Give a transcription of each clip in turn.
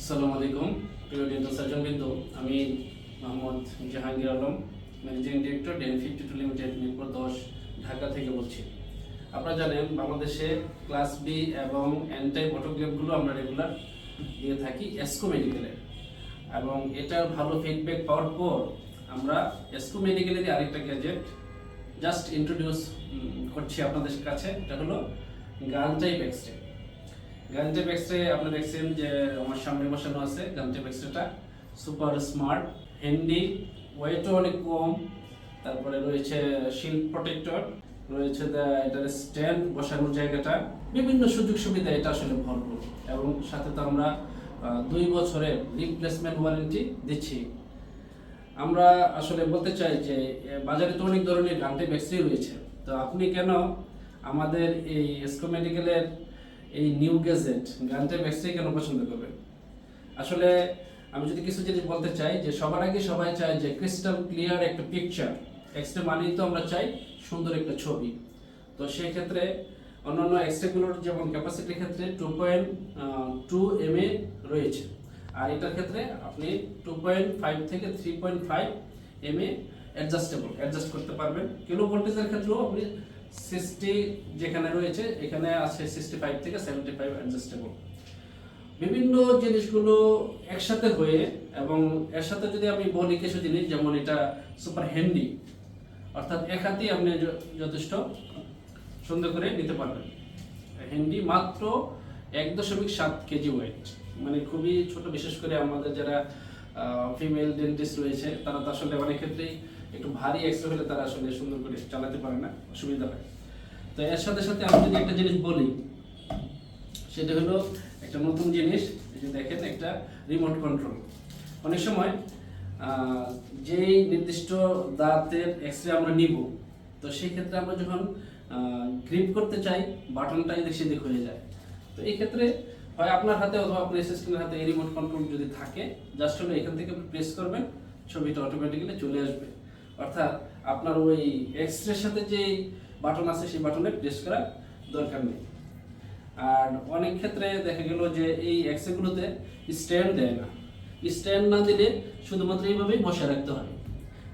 আসসালামু আলাইকুম প্রিয় ডেন্টাল সার্জন বৃন্দ, আমি মোহাম্মদ জাহাঙ্গীর আলম, ম্যানেজিং ডিরেক্টর ডেন 52 লিমিটেড, মিরপুর 10, ঢাকা থেকে বলছি। আপনারা জানেন বাংলাদেশে ক্লাস বি এবং এন টাইপ অটোগ্রাফগুলো আমরা রেগুলার দিয়ে থাকি এসকো মেডিকেলের, এবং এটার ভালো ফিডব্যাক পাওয়ার পর আমরা এসকো মেডিকেলের আরেকটা গ্যাজেট জাস্ট ইন্ট্রোডিউস করছি আপনাদের কাছে। এটা হলো গান টাইপ এক্সরে। গান টাইপ এক্সরে আপনি দেখছেন যে আমার সামনে বসানো আছে। গান টাইপ এক্সরেটা সুপার স্মার্ট, হ্যান্ডি, ওয়েটও অনেক কম, তারপরে রয়েছে শিল্ড প্রোটেক্টর, রয়েছে এটার স্ট্যান্ড বসানোর জায়গাটা, বিভিন্ন সুযোগ সুবিধা এটা আসলে ভরপুর, এবং সাথে তো আমরা 2 বছরের রিপ্লেসমেন্ট ওয়ারেন্টি দিচ্ছি। আমরা আসলে বলতে চাই যে বাজারে তো অনেক ধরনের গান টাইপ এক্সরে রয়েছে, তো আপনি কেন আমাদের এই এসকো মেডিকেলের এই নিউ গ্যাজেট গান টাইপ এক্সরে কেন পছন্দ করবেন? আসলে আমি যদি কিছু জিনিস বলতে চাই, যে সবার আগে সবাই চায় যে ক্রিস্টাল ক্লিয়ার একটা পিকচার। এক্সরে মানেই তো আমরা চাই সুন্দর একটা ছবি। তো সেই ক্ষেত্রে অন্যান্য এক্সরেগুলোর যেমন ক্যাপাসিটির ক্ষেত্রে 2.2 mA রয়েছে, আর এটার ক্ষেত্রে আপনি 2.5 থেকে 3.5 mA অ্যাডজাস্ট করতে পারবেন। কিলো ভোল্টেজের ক্ষেত্রেও আপনি 60 যেখানে রয়েছে এখানে আছে 65 থেকে 75 অ্যাডজাস্টেবল। বিভিন্ন জিনিসগুলো একসাথে হয়ে, এবং এর সাথে যদি আমি বলি কিছু জিনিস, যেমন এটা সুপার হ্যান্ডি, অর্থাৎ এক হাতেই আপনি যথেষ্ট সুন্দর করে নিতে পারবেন। হ্যান্ডি, মাত্র 1.7 কেজি ওয়েট, মানে খুবই ছোট। বিশেষ করে আমাদের যারা ফিমেল ডেন্টিস্ট রয়েছে তারা তো আসলে অনেক ক্ষেত্রেই একটু ভারী এক্সরে হলে তারা আসলে সুন্দর করে চালাতে পারে না, অসুবিধা হয়। তো এর সাথে সাথে আমি যদি একটা জিনিস বলি, সেটা হলো একটা নতুন জিনিস। এই যে দেখেন, একটা রিমোট কন্ট্রোল। অনেক সময় যেই নির্দিষ্ট দাঁতের এক্সরে আমরা নিব, তো সেই ক্ষেত্রে আমরা যখন গ্রিপ করতে চাই, বাটনটা এদিক সেদিক হয়ে যায়। তো এই ক্ষেত্রে হয় আপনার হাতে অথবা আপনার অ্যাসিস্ট্যান্টের হাতে এই রিমোট কন্ট্রোল যদি থাকে, জাস্ট হলো এখান থেকে প্রেস করবেন, ছবিটা অটোমেটিক্যালি চলে আসবে। অর্থাৎ আপনার ওই এক্সরের সাথে যে বাটন আছে সেই বাটনে প্রেস করার দরকার নেই। আর অনেক ক্ষেত্রে দেখা গেল যে এই এক্সরেগুলোতে স্ট্যান্ড দেয় না। স্ট্যান্ড না দিলে শুধুমাত্র এইভাবেই বসে রাখতে হয়।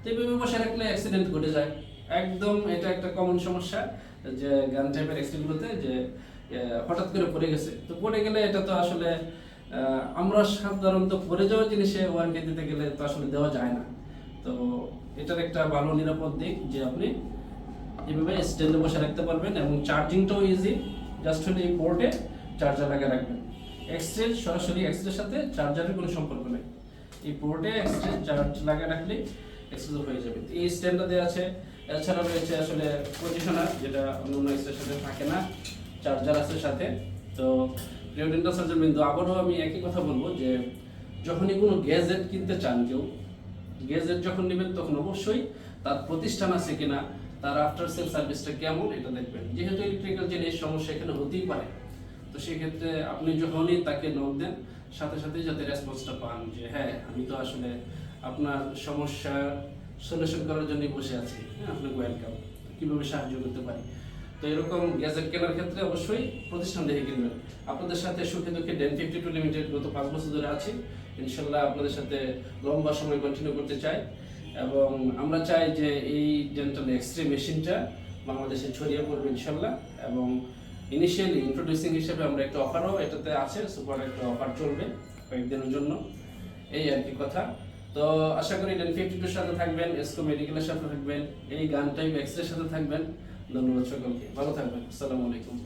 তো এইভাবে বসে রাখলে অ্যাক্সিডেন্ট ঘটে যায় একদম। এটা একটা কমন সমস্যা যে গান টাইপের এক্সরেগুলোতে, যে হঠাৎ করে পড়ে গেছে। তো পড়ে গেলে এটা তো আসলে আমরা সাধারণত পড়ে যাওয়ার জিনিসে ওয়ারেন্টি দিতে গেলে তো আসলে দেওয়া যায় না। তো এটার একটা ভালো নিরাপদ দিক যে আপনি এভাবে স্ট্যান্ডে বসে রাখতে পারবেন, এবং চার্জিংটাও ইজি। জাস্ট হলে এই পোর্টে চার্জার লাগিয়ে রাখবেন। এক্সরে সরাসরি এক্সরের সাথে চার্জারের কোনো সম্পর্ক নেই। এই পোর্টে এক্সরে চার্জ লাগিয়ে রাখলেই এক্সরে হয়ে যাবে। এই স্ট্যান্ডটা দেওয়া আছে। এছাড়া রয়েছে আসলে পজিশনার, যেটা অন্য এক্সরের সাথে থাকে না। চার্জার আছে সাথে। তো প্রিয় ডেন্টাল সার্জন বিন্দু, আবারও আমি একই কথা বলবো যে যখনই কোনো গ্যাজেট কিনতে চান, কেউ গ্যাজেট যখন নেবেন, তখন অবশ্যই তার প্রতিষ্ঠান আছে কিনা, তার আফটার সেল সার্ভিসটা কেমন, এটা দেখবেন। যেহেতু ইলেকট্রিক্যাল জিনিস, সমস্যা এখানে হতেই পারে। তো সেই ক্ষেত্রে আপনি যখনই তাকে নক দেন, সাথে সাথে যাতে রেসপন্সটা পান যে হ্যাঁ, আমি তো আসলে আপনার সমস্যার সলিউশন করার জন্যই বসে আছি, হ্যাঁ, আপনাকে ওয়েলকাম, কীভাবে সাহায্য করতে পারি। তো এরকম গ্যাজেট কেনার ক্ষেত্রে অবশ্যই প্রতিষ্ঠান দেখে কিনবেন। আপনাদের সাথে সুখে দুঃখে ডেন 52 লিমিটেড গত 5 বছর ধরে আছি। ইনশাল্লাহ আপনাদের সাথে লম্বা সময় কন্টিনিউ করতে চাই, এবং আমরা চাই যে এই ডেন্টাল এক্সরে মেশিনটা বাংলাদেশে ছড়িয়ে পড়বে ইনশাল্লাহ। এবং ইনিশিয়ালি ইন্ট্রোডিউসিং হিসেবে আমরা একটা অফারও এটাতে আছে, সুপার একটা অফার চলবে কয়েকদিনের জন্য, এই আর কি কথা। তো আশা করি ডেন 52 সাথে থাকবেন, এসকো মেডিকেলের সাথে থাকবেন, এই গান টাইপ এক্সরের সাথে থাকবেন। ধন্যবাদ সকলকে, ভালো থাকবেন। আসসালামু আলাইকুম।